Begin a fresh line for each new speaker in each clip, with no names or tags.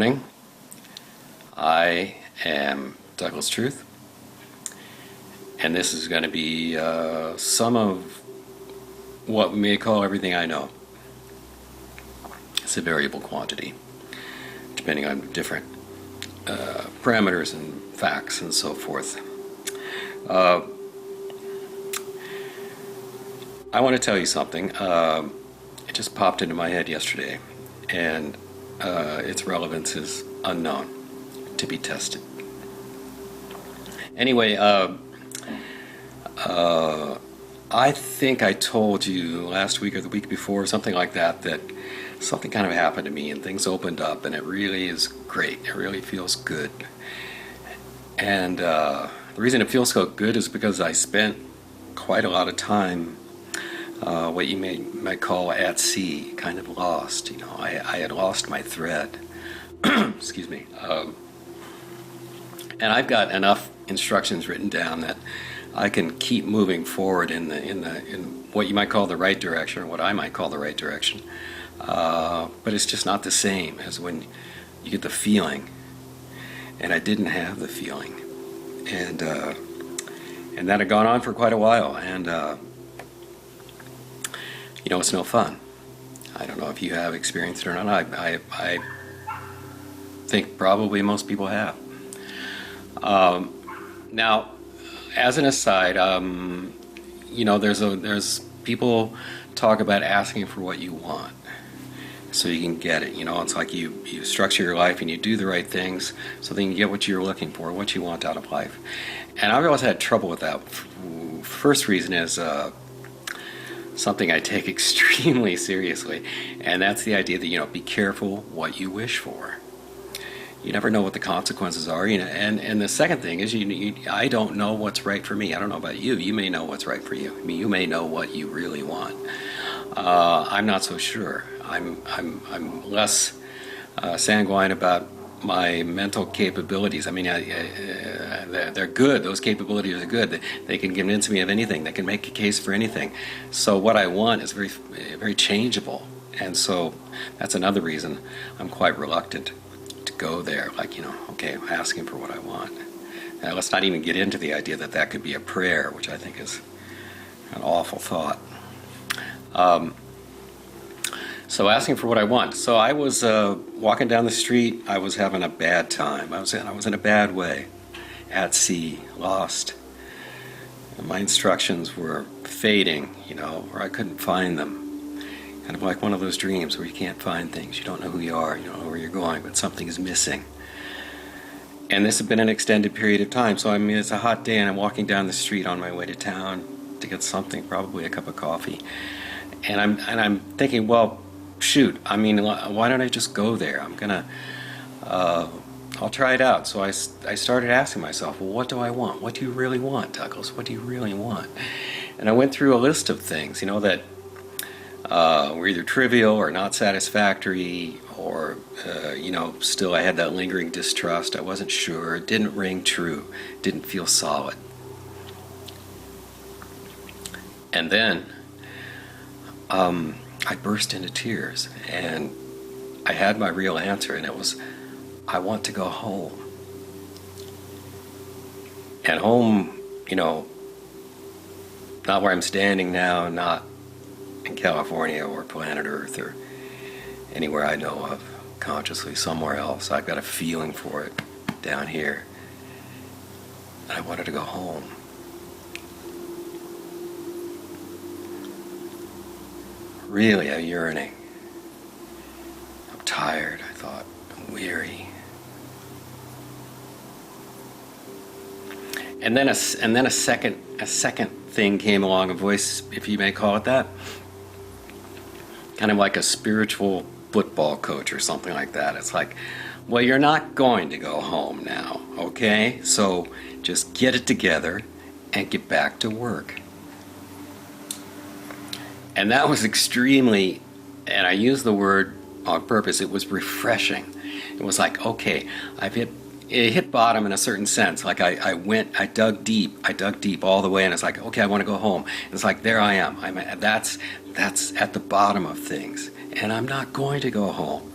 morning. I am Douglas Truth, and this is going to be some of what we may call everything I know. It's a variable quantity, depending on different parameters and facts and so forth. I want to tell you something. It just popped into my head yesterday, and its relevance is unknown, to be tested. Anyway, I think I told you last week or the week before, something like that, that something kind of happened to me and things opened up, and it really is great. It really feels good. And the reason it feels so good is because I spent quite a lot of time what you might call at sea, kind of lost. You know, I had lost my thread. Excuse me. And I've got enough instructions written down that I can keep moving forward in what you might call the right direction, or what I might call the right direction. But it's just not the same as when you get the feeling, and I didn't have the feeling, and that had gone on for quite a while, and you know, it's no fun. I don't know if you have experienced it or not. I think probably most people have. Now, as an aside, you know, there's people talk about asking for what you want, so you can get it. You know, it's like you structure your life and you do the right things so then you get what you're looking for, what you want out of life. And I've always had trouble with that. First reason is something I take extremely seriously, and that's the idea that, you know, be careful what you wish for. You never know what the consequences are, you know. And the second thing is, I don't know what's right for me. I don't know about you. You may know what's right for you. I mean, you may know what you really want. I'm not so sure. I'm less sanguine about my mental capabilities. I mean, they're good. Those capabilities are good. They can convince me of anything. They can make a case for anything. So what I want is very, very changeable. And so that's another reason I'm quite reluctant to go there. Like, you know, okay, I'm asking for what I want. Now, let's not even get into the idea that that could be a prayer, which I think is an awful thought. So asking for what I want. So I was walking down the street. I was having a bad time. I was in a bad way, at sea, lost. And my instructions were fading, you know, or I couldn't find them. Kind of like one of those dreams where you can't find things. You don't know who you are. You don't know where you're going, but something is missing. And this had been an extended period of time. So I mean, it's a hot day, and I'm walking down the street on my way to town to get something, probably a cup of coffee. And I'm thinking, well, shoot, I mean, why don't I just go there? I'll try it out. So I started asking myself, well, what do I want? What do you really want, Douglas? What do you really want? And I went through a list of things, you know, that were either trivial or not satisfactory, or, you know, still I had that lingering distrust. I wasn't sure. It didn't ring true. It didn't feel solid. And then I burst into tears, and I had my real answer, and it was, I want to go home. And home, you know, not where I'm standing now, not in California or planet Earth or anywhere I know of consciously, somewhere else. I've got a feeling for it down here. And I wanted to go home. Really, a yearning. I'm tired, I thought. I'm weary. And then a second thing came along, a voice, if you may call it that, kind of like a spiritual football coach or something like that. It's like, well, you're not going to go home now, okay? So just get it together and get back to work. And that was extremely, and I use the word on purpose, it was refreshing. It was like, okay, it hit bottom in a certain sense. Like I dug deep all the way, and it's like, okay, I want to go home. And it's like, there I am. That's at the bottom of things, and I'm not going to go home.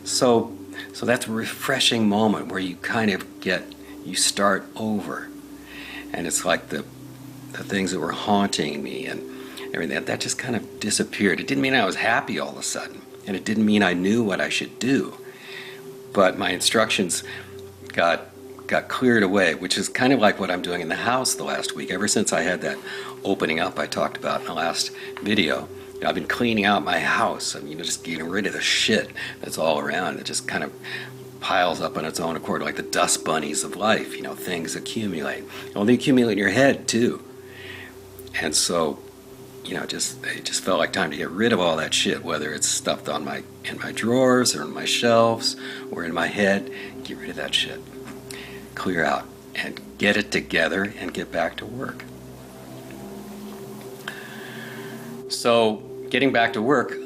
So So that's a refreshing moment where you kind of you start over. And it's like the things that were haunting me and everything, that just kind of disappeared. It didn't mean I was happy all of a sudden, and it didn't mean I knew what I should do. But my instructions got cleared away, which is kind of like what I'm doing in the house the last week. Ever since I had that opening up I talked about in the last video, I've been cleaning out my house. I mean, just getting rid of the shit that's all around. It just kind of piles up on its own accord, like the dust bunnies of life. Things accumulate. Well, they accumulate in your head too. And so, it just felt like time to get rid of all that shit, whether it's stuffed in my drawers or in my shelves or in my head. Get rid of that shit. Clear out and get it together and get back to work. So getting back to work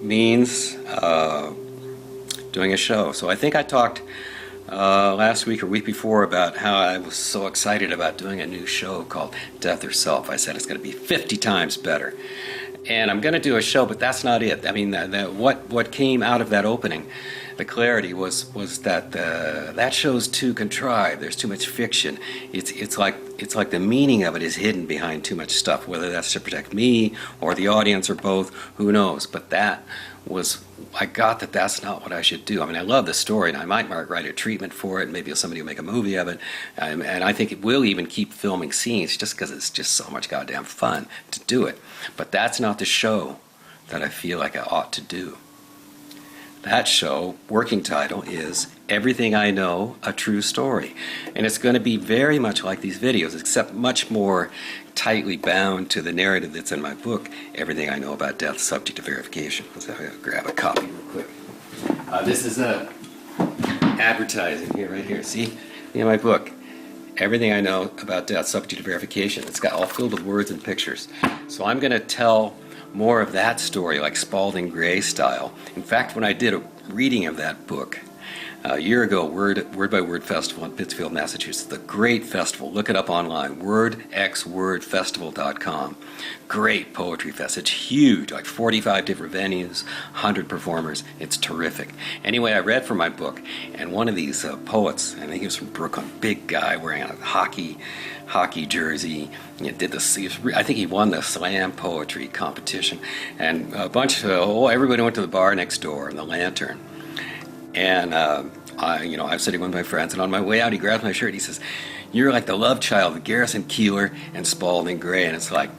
means doing a show. So I think I talked last week or week before about how I was so excited about doing a new show called Death or Self. I said it's going to be 50 times better. And I'm going to do a show, but that's not it. I mean, what came out of that opening, the clarity was that that show's too contrived. There's too much fiction. It's like the meaning of it is hidden behind too much stuff. Whether that's to protect me or the audience or both, who knows? But I got that that's not what I should do. I mean, I love the story, and I might write a treatment for it. Maybe somebody will make a movie of it, and I think it will even keep filming scenes just because it's just so much goddamn fun to do it. But that's not the show that I feel like I ought to do. That show, working title, is Everything I Know, A True Story. And it's going to be very much like these videos, except much more tightly bound to the narrative that's in my book, Everything I Know About Death, Subject to Verification. Let's grab a copy real quick. This is advertising here, right here. See? In my book, Everything I Know About Death, Subject to Verification. It's got all filled with words and pictures. So I'm going to tell more of that story, like Spalding Gray style. In fact, when I did a reading of that book a year ago, Word by Word Festival in Pittsfield, Massachusetts, the great festival. Look it up online, wordxwordfestival.com. Great poetry fest. It's huge, like 45 different venues, 100 performers. It's terrific. Anyway, I read from my book, and one of these poets, I think he was from Brooklyn, big guy wearing a hockey jersey. I think he won the slam poetry competition, and a bunch of everybody went to the bar next door in the Lantern. And I'm sitting with my friends, and on my way out, he grabs my shirt. And he says, "You're like the love child of Garrison Keillor and Spalding Gray." And it's like,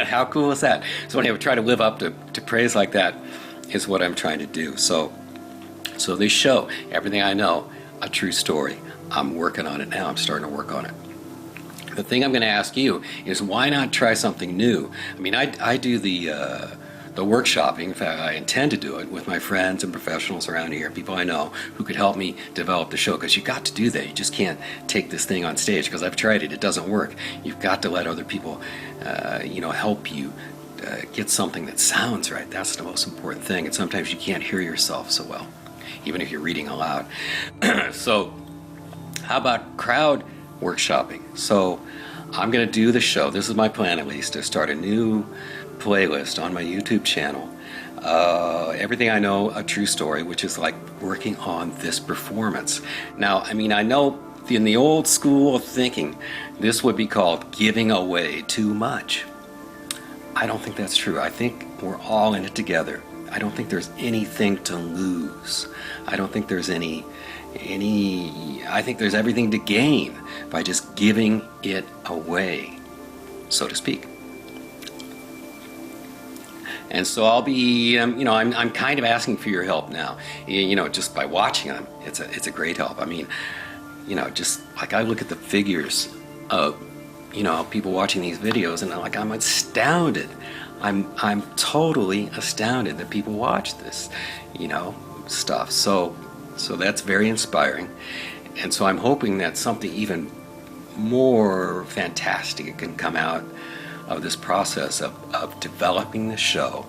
how cool is that? So when I try to live up to praise like that, is what I'm trying to do. So this show, Everything I Know, A True Story. I'm working on it now. I'm starting to work on it. The thing I'm going to ask you is, why not try something new? I mean, I do the workshopping. In fact, I intend to do it with my friends and professionals around here, people I know who could help me develop the show, because you got to do that. You just can't take this thing on stage, because I've tried it. It doesn't work. You've got to let other people, help you get something that sounds right. That's the most important thing. And sometimes you can't hear yourself so well, even if you're reading aloud. So how about crowd workshopping? So I'm going to do the show. This is my plan, at least, to start a new playlist on my YouTube channel. Everything I Know, A True Story, which is like working on this performance. Now, I mean, I know in the old school of thinking, this would be called giving away too much. I don't think that's true. I think we're all in it together. I don't think there's anything to lose. I don't think there's I think there's everything to gain by just giving it away, so to speak. And so I'll be, I'm kind of asking for your help now. Just by watching them, it's a great help. I mean, just like I look at the figures of, people watching these videos, and I'm astounded. I'm totally astounded that people watch this, stuff. So that's very inspiring. And so I'm hoping that something even more fantastic can come out of this process of developing the show.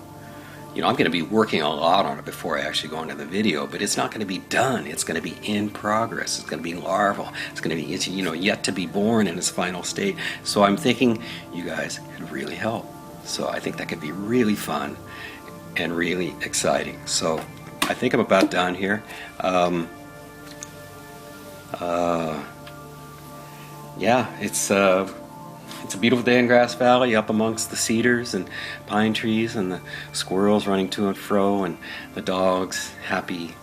I'm going to be working a lot on it before I actually go into the video, but it's not going to be done. It's going to be in progress. It's going to be larval. It's going to be, yet to be born in its final state. So I'm thinking you guys could really help. So I think that could be really fun. and really exciting. So I think I'm about done here. Yeah, it's a beautiful day in Grass Valley, up amongst the cedars and pine trees, and the squirrels running to and fro, and the dogs happy,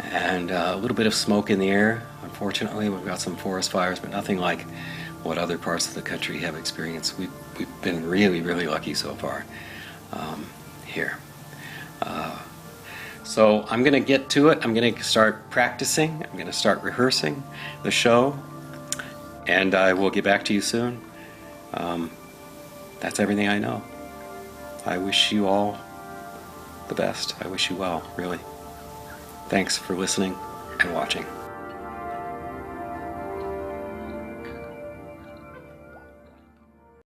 and a little bit of smoke in the air. Unfortunately, we've got some forest fires, but nothing like what other parts of the country have experienced. We've been really, really lucky so far here. So I'm going to get to it. I'm going to start practicing. I'm going to start rehearsing the show, and I will get back to you soon. That's everything I know. I wish you all the best. I wish you well, really. Thanks for listening and watching.